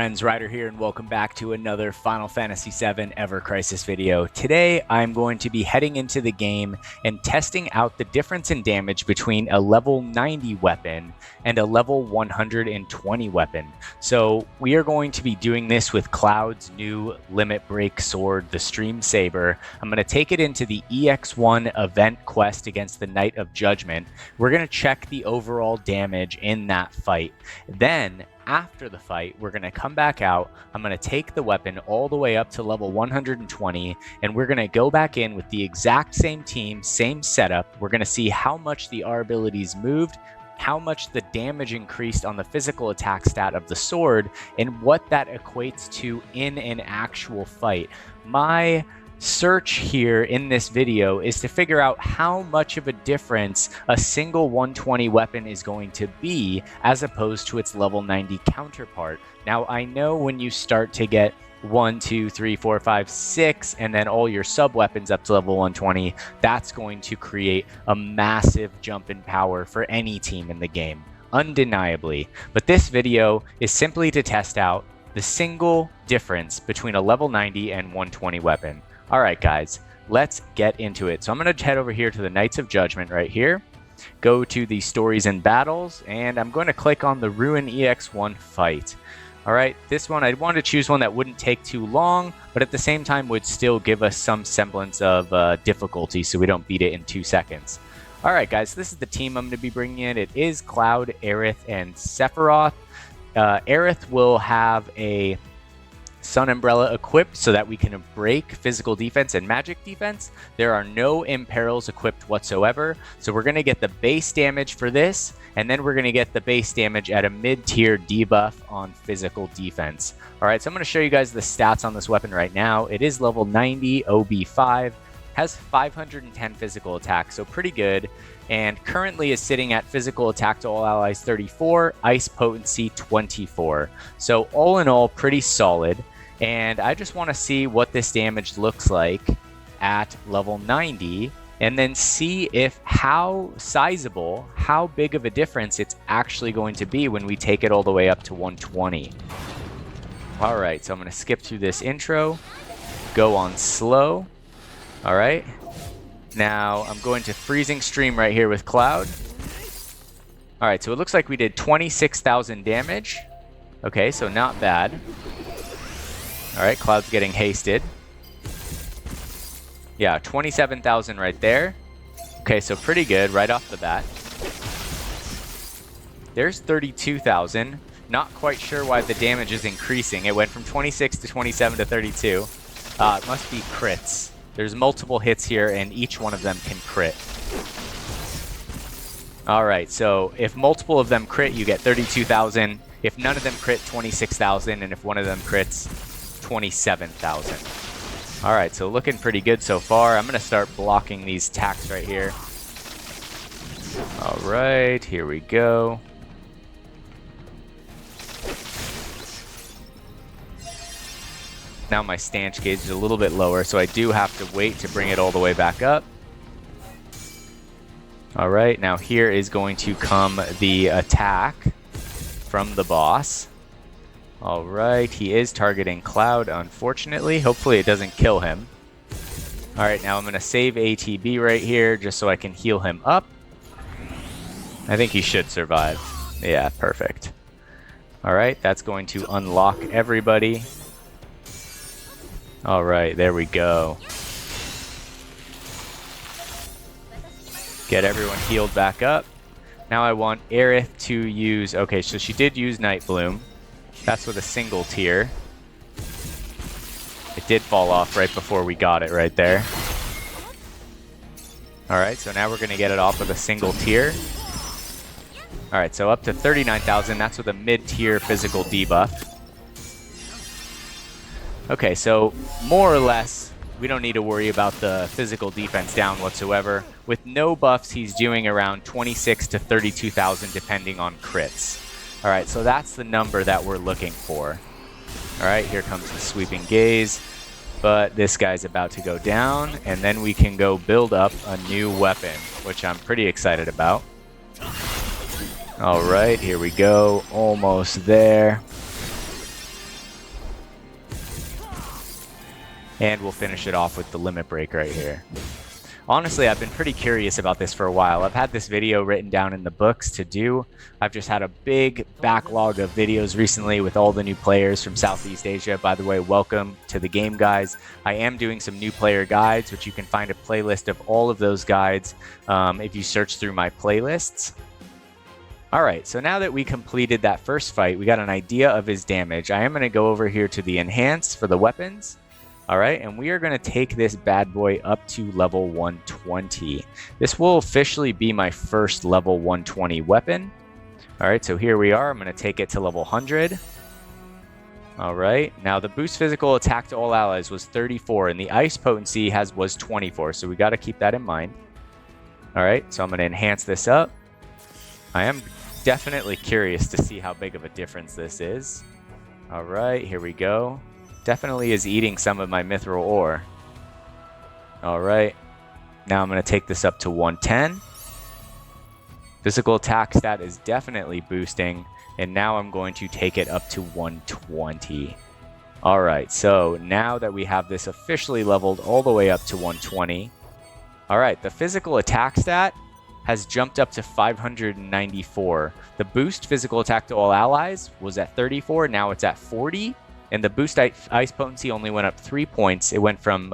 Friends, Ryder here, and welcome back to another Final Fantasy VII Ever Crisis video. Today, I'm going to be heading into the game and testing out the difference in damage between a level 90 weapon and a level 120 weapon. So we are going to be doing this with Cloud's new Limit Break sword, the Stream Saber. I'm going to take it into the EX1 event quest against the Knight of Judgment. We're going to check the overall damage in that fight. Then, after the fight, we're going to come back out. I'm going to take the weapon all the way up to level 120, and we're going to go back in with the exact same team, same setup. We're going to see how much the R abilities moved, how much the damage increased on the physical attack stat of the sword, and what that equates to in an actual fight. My search here in this video is to figure out how much of a difference a single 120 weapon is going to be as opposed to its level 90 counterpart. Now, I know when you start to get 1, 2, 3, 4, 5, 6, and then all your sub weapons up to level 120, that's going to create a massive jump in power for any team in the game, undeniably. But this video is simply to test out the single difference between a level 90 and 120 weapon. Alright guys, let's get into it. So I'm going to head over here to the Knights of Judgment right here, go to the Stories and Battles, and I'm going to click on the Ruin EX1 fight. Alright, this one, I'd want to choose one that wouldn't take too long, but at the same time would still give us some semblance of difficulty so we don't beat it in 2 seconds. Alright guys, this is the team I'm going to be bringing in. It is Cloud, Aerith, and Sephiroth. Aerith will have a Sun Umbrella equipped so that we can break physical defense and magic defense. There are no imperils equipped whatsoever, so we're going to get the base damage for this, and then we're going to get the base damage at a mid-tier debuff on physical defense. Alright, so I'm going to show you guys the stats on this weapon right now. It is level 90, OB5, has 510 physical attack, so pretty good, and currently is sitting at physical attack to all allies 34, ice potency 24. So all in all, pretty solid. And I just want to see what this damage looks like at level 90 and then see if how sizable, how big of a difference it's actually going to be when we take it all the way up to 120. Alright, so I'm going to skip through this intro, go on slow. Alright, now I'm going to Freezing Stream right here with Cloud. Alright, so it looks like we did 26,000 damage. Okay, so not bad. Alright, Cloud's getting hasted. Yeah, 27,000 right there. Okay, so pretty good right off the bat. There's 32,000. Not quite sure why the damage is increasing. It went from 26 to 27 to 32. It must be crits. There's multiple hits here, and each one of them can crit. Alright, so if multiple of them crit, you get 32,000. If none of them crit, 26,000. And if one of them crits, 27,000. Alright, so looking pretty good so far. I'm going to start blocking these attacks right here. Alright, here we go. Now my stanch gauge is a little bit lower, so I do have to wait to bring it all the way back up. Alright, now here is going to come the attack from the boss. Alright, he is targeting Cloud, unfortunately. Hopefully it doesn't kill him. Alright, now I'm going to save ATB right here just so I can heal him up. I think he should survive. Yeah, perfect. Alright, that's going to unlock everybody. Alright, there we go. Get everyone healed back up. Now I want Aerith to use... Okay, so she did use Night Bloom. That's with a single tier. It did fall off right before we got it right there. Alright, so now we're going to get it off with a single tier. Alright, so up to 39,000. That's with a mid-tier physical debuff. Okay, so more or less, we don't need to worry about the physical defense down whatsoever. With no buffs, he's doing around 26 to 32,000 depending on crits. Alright, so that's the number that we're looking for. All right, here comes the sweeping gaze. But this guy's about to go down, and then we can go build up a new weapon, which I'm pretty excited about. All right, here we go. Almost there. And we'll finish it off with the limit break right here. Honestly, I've been pretty curious about this for a while. I've had this video written down in the books to do. I've just had a big backlog of videos recently with all the new players from Southeast Asia. By the way, welcome to the game, guys. I am doing some new player guides, which you can find a playlist of all of those guides if you search through my playlists. All right, so now that we completed that first fight, we got an idea of his damage. I am going to go over here to the enhance for the weapons. All right, and we are going to take this bad boy up to level 120. This will officially be my first level 120 weapon. All right, so here we are. I'm going to take it to level 100. All right, now the boost physical attack to all allies was 34, and the ice potency was 24, so we got to keep that in mind. All right, so I'm going to enhance this up. I am definitely curious to see how big of a difference this is. All right, here we go. Definitely is eating some of my mithril ore. All right. Now I'm going to take this up to 110. Physical attack stat is definitely boosting. And now I'm going to take it up to 120. All right. So now that we have this officially leveled all the way up to 120. All right. The physical attack stat has jumped up to 594. The boost physical attack to all allies was at 34. Now it's at 40. And the boost ice potency only went up 3 points. It went from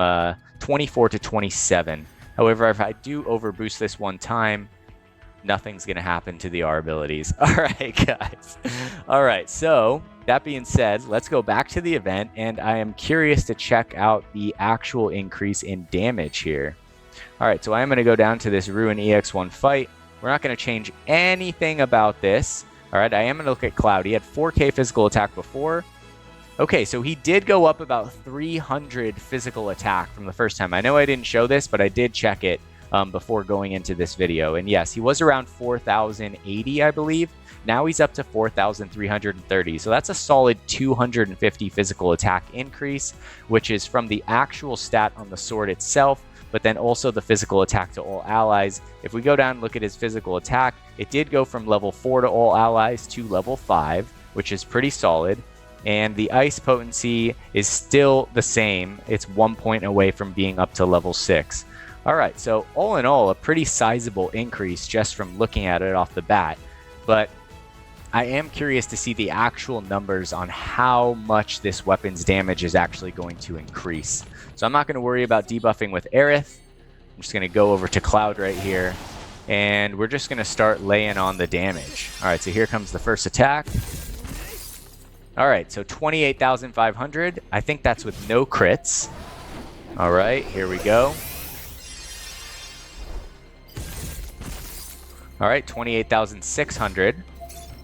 24 to 27. However, if I do overboost this one time, nothing's going to happen to the R abilities. All right, guys. All right, so that being said, let's go back to the event. And I am curious to check out the actual increase in damage here. All right, so I am going to go down to this Ruin EX1 fight. We're not going to change anything about this. All right, I am going to look at Cloud. He had 4K physical attack before. Okay, so he did go up about 300 physical attack from the first time. I know I didn't show this, but I did check it before going into this video. And yes, he was around 4,080, I believe. Now he's up to 4,330. So that's a solid 250 physical attack increase, which is from the actual stat on the sword itself, but then also the physical attack to all allies. If we go down and look at his physical attack, it did go from level 4 to all allies to level 5, which is pretty solid. And the ice potency is still the same. It's 1 point away from being up to level 6. All right, so all in all, a pretty sizable increase just from looking at it off the bat. But I am curious to see the actual numbers on how much this weapon's damage is actually going to increase. So I'm not going to worry about debuffing with Aerith. I'm just going to go over to Cloud right here. And we're just going to start laying on the damage. All right, so here comes the first attack. All right, so 28,500. I think that's with no crits. All right, here we go. All right, 28,600.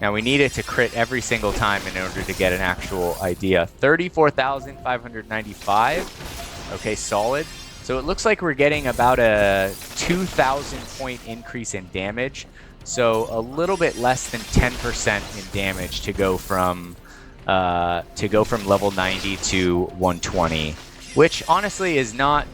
Now we need it to crit every single time in order to get an actual idea. 34,595. Okay, solid. So it looks like we're getting about a 2,000 point increase in damage. So a little bit less than 10% in damage to go from level 90 to 120, which honestly is not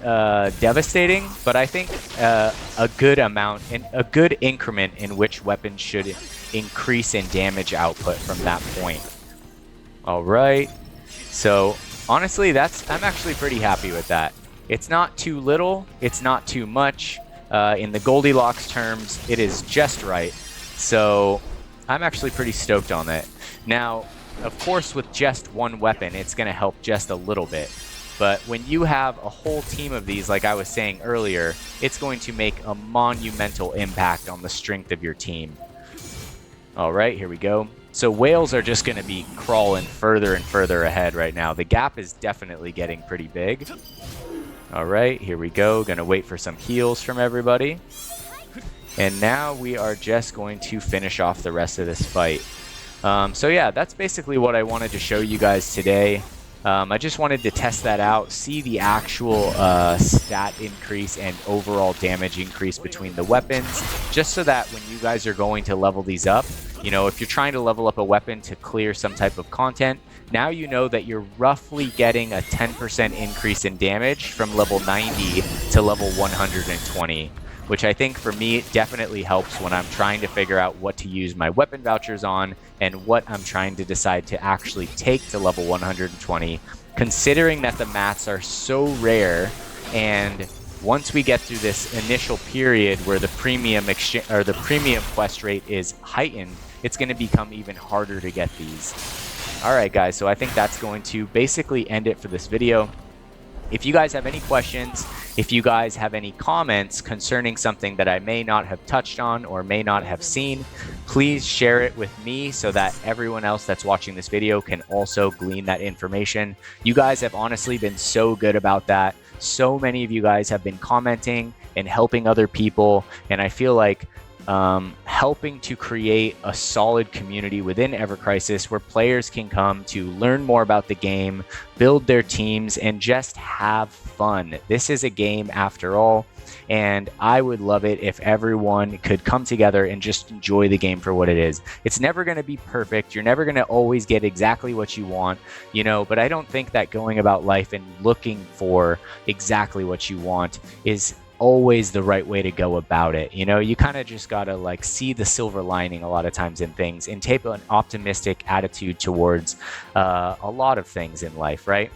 devastating, but I think a good amount and a good increment in which weapons should increase in damage output from that point. All right, so honestly, I'm actually pretty happy with that. It's not too little, it's not too much. In the Goldilocks terms, it is just right. So I'm actually pretty stoked on it. Now, of course, with just one weapon, it's going to help just a little bit. But when you have a whole team of these, like I was saying earlier, it's going to make a monumental impact on the strength of your team. All right, here we go. So whales are just going to be crawling further and further ahead right now. The gap is definitely getting pretty big. All right, here we go. Going to wait for some heals from everybody. And now we are just going to finish off the rest of this fight. So yeah, that's basically what I wanted to show you guys today. I just wanted to test that out, see the actual stat increase and overall damage increase between the weapons, just so that when you guys are going to level these up, you know, if you're trying to level up a weapon to clear some type of content, Now you know that you're roughly getting a 10% increase in damage from level 90 to level 120, which I think for me definitely helps when I'm trying to figure out what to use my weapon vouchers on and what I'm trying to decide to actually take to level 120, considering that the mats are so rare. And once we get through this initial period where the premium quest rate is heightened, it's going to become even harder to get these. All right, guys, so I think that's going to basically end it for this video. If you guys have any questions, if you guys have any comments concerning something that I may not have touched on or may not have seen, please share it with me so that everyone else that's watching this video can also glean that information. You guys have honestly been so good about that. So many of you guys have been commenting and helping other people, and I feel like helping to create a solid community within Ever Crisis where players can come to learn more about the game, build their teams, and just have fun. This is a game after all, and I would love it if everyone could come together and just enjoy the game for what it is. It's never going to be perfect. You're never going to always get exactly what you want, you know, but I don't think that going about life and looking for exactly what you want is always the right way to go about it. You know, you kind of just gotta like see the silver lining a lot of times in things and take an optimistic attitude towards a lot of things in life, right?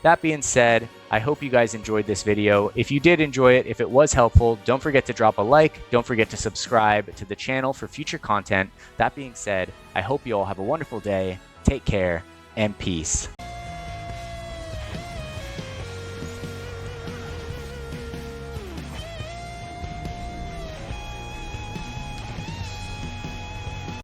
That being said, I hope you guys enjoyed this video. If you did enjoy it, if it was helpful, don't forget to drop a like. Don't forget to subscribe to the channel for future content. That being said, I hope you all have a wonderful day. Take care and peace.